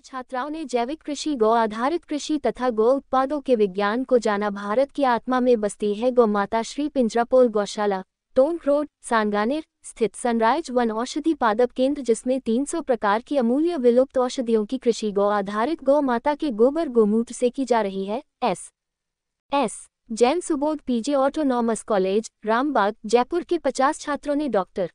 छात्राओं ने जैविक कृषि, गौ आधारित कृषि तथा गौ उत्पादों के विज्ञान को जाना। भारत की आत्मा में बसती है गौ माता। श्री पिंजरापोल गौशाला, टोंक रोड, सांगानेर स्थित सनराइज वन औषधि पादप केंद्र, जिसमें 300 प्रकार की अमूल्य विलुप्त औषधियों की कृषि गौ आधारित गौ माता के गोबर गोमूत्र से की जा रही है। S Jain Subodh PG autonomous college, Rambagh, Jaipur के 50 छात्रों ने डॉक्टर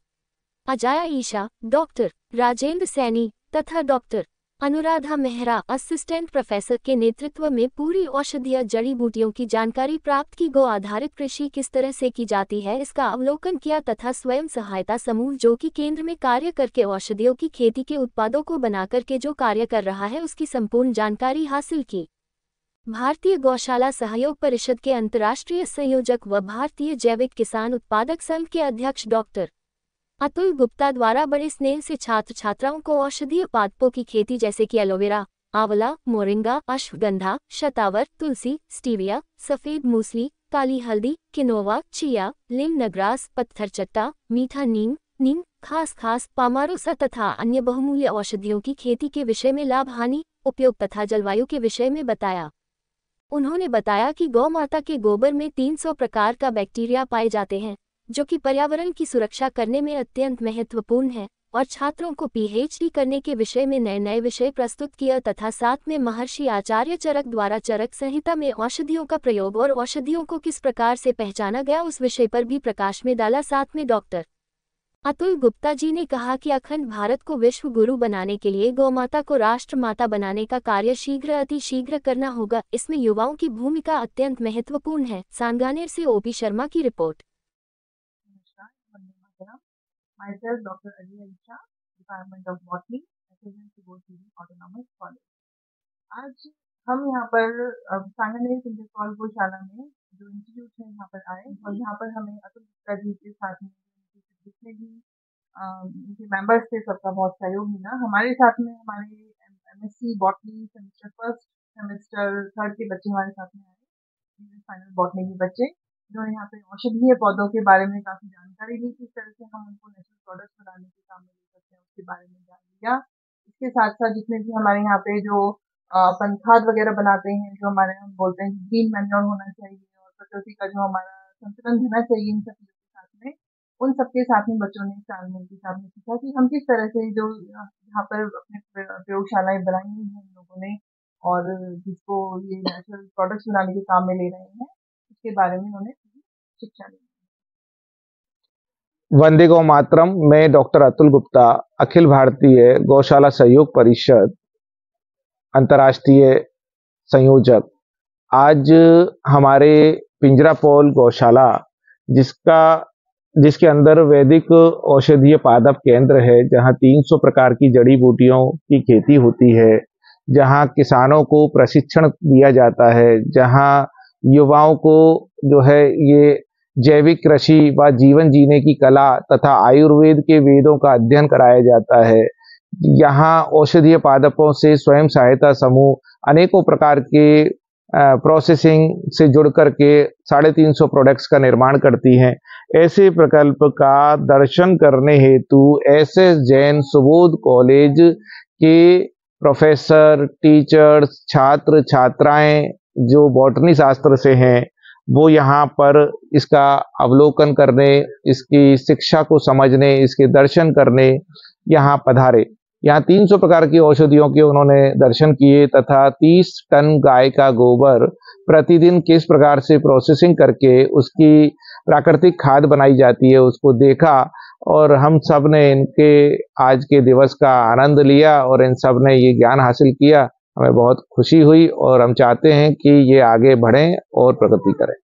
अजाया ईशा, डॉक्टर राजेंद्र सैनी तथा doctor Anuradha Mehra, assistant professor के नेतृत्व में पूरी औषधीय जड़ी बूटियों की जानकारी प्राप्त की। गौ आधारित कृषि किस तरह से की जाती है, इसका अवलोकन किया तथा स्वयं सहायता समूह जो कि केंद्र में कार्य करके औषधियों की खेती के उत्पादों को बनाकर के जो कार्य कर रहा है, उसकी संपूर्ण जानकारी हासिल की। भारतीय गौशाला सहयोग परिषद के अंतर्राष्ट्रीय संयोजक व भारतीय जैविक किसान उत्पादक संघ के अध्यक्ष डॉक्टर अतुल गुप्ता द्वारा बड़े स्नेह से छात्र छात्राओं को औषधीय पादपों की खेती जैसे कि एलोवेरा, आंवला, मोरिंगा, अश्वगंधा, शतावर, तुलसी, स्टीविया, सफेद मूसली, काली हल्दी, किनोवा, चिया, लिमनग्रास, पत्थरचट्टा, मीठा नीम, खास पामारोसा तथा अन्य बहुमूल्य औषधियों की खेती के विषय में लाभ, हानि, उपयोग तथा जलवायु के विषय में बताया। उन्होंने बताया कि गौ माता के गोबर में 300 प्रकार का बैक्टीरिया पाए जाते हैं, जो कि पर्यावरण की सुरक्षा करने में अत्यंत महत्वपूर्ण है, और छात्रों को पीएचडी करने के विषय में नए विषय प्रस्तुत किया तथा साथ में महर्षि आचार्य चरक द्वारा चरक संहिता में औषधियों का प्रयोग और औषधियों को किस प्रकार से पहचाना गया, उस विषय पर भी प्रकाश में डाला। साथ में डॉक्टर अतुल गुप्ता जी ने कहा कि अखंड भारत को विश्व गुरु बनाने के लिए गौ माता को राष्ट्र माता बनाने का कार्य अति शीघ्र करना होगा। इसमें युवाओं की भूमिका अत्यंत महत्वपूर्ण है। सांगानेर से ओपी शर्मा की रिपोर्ट। Myself, Dr. Alia Isha, Department of Botany, Assistant Suboध पीजी Autonomous College। आज हम यहाँ पर सांगानेर पिंजरपोल गौशाला में जो इंस्टीट्यूट है यहाँ पर आए, और यहाँ पर हमें अतुल गुप्ता जी के साथ में जितने भी उनके मेंबर्स थे, सबका बहुत सहयोग मिला। हमारे साथ में हमारे MSc botany semester first, semester third के बच्चे हमारे साथ में आए, फाइनल बॉटनी के बच्चे, जो यहाँ पे औषधीय पौधों के बारे में काफी जानकारी ली, किस तरह से हम उनको नेचुरल प्रोडक्ट्स बनाने के काम में ले सकते हैं, उसके बारे में जान लिया। इसके साथ साथ जितने भी हमारे यहाँ पे जो अपन खाद वगैरह बनाते हैं, जो हमारे हम बोलते हैं ग्रीन मैन्योर होना चाहिए, और प्रकृति का जो हमारा संतुलन होना चाहिए, इन सब चीजों के साथ में, उन सबके साथ में बच्चों ने तालमेल के साथ में सीखा कि हम किस तरह से जो यहाँ पर अपने प्रयोगशालाएं बनाई हुई हैं इन लोगों ने, और जिसको ये नेचुरल प्रोडक्ट्स बनाने के काम में ले रहे हैं, उसके बारे में उन्होंने शिक्षा ली। वंदे गौ मातरम। मैं डॉक्टर अतुल गुप्ता, अखिल भारतीय गौशाला सहयोग परिषद अंतर्राष्ट्रीय संयोजक। आज हमारे पिंजरापोल गौशाला, जिसके अंदर वैदिक औषधीय पादप केंद्र है, जहां 300 प्रकार की जड़ी बूटियों की खेती होती है, जहां किसानों को प्रशिक्षण दिया जाता है, जहां युवाओं को जो है ये जैविक कृषि व जीवन जीने की कला तथा आयुर्वेद के वेदों का अध्ययन कराया जाता है। यहाँ औषधीय पादपों से स्वयं सहायता समूह अनेकों प्रकार के प्रोसेसिंग से जुड़ करके 350 प्रोडक्ट्स का निर्माण करती हैं। ऐसे प्रकल्प का दर्शन करने हेतु एसएस जैन सुबोध कॉलेज के प्रोफेसर, टीचर्स, छात्र छात्राएं जो बॉटनी शास्त्र से हैं, वो यहाँ पर इसका अवलोकन करने, इसकी शिक्षा को समझने, इसके दर्शन करने यहाँ पधारे। यहाँ 300 प्रकार की औषधियों के उन्होंने दर्शन किए तथा 30 टन गाय का गोबर प्रतिदिन किस प्रकार से प्रोसेसिंग करके उसकी प्राकृतिक खाद बनाई जाती है, उसको देखा, और हम सब ने इनके आज के दिवस का आनंद लिया और इन सब ने ये ज्ञान हासिल किया। हमें बहुत खुशी हुई और हम चाहते हैं कि ये आगे बढ़ें और प्रगति करें।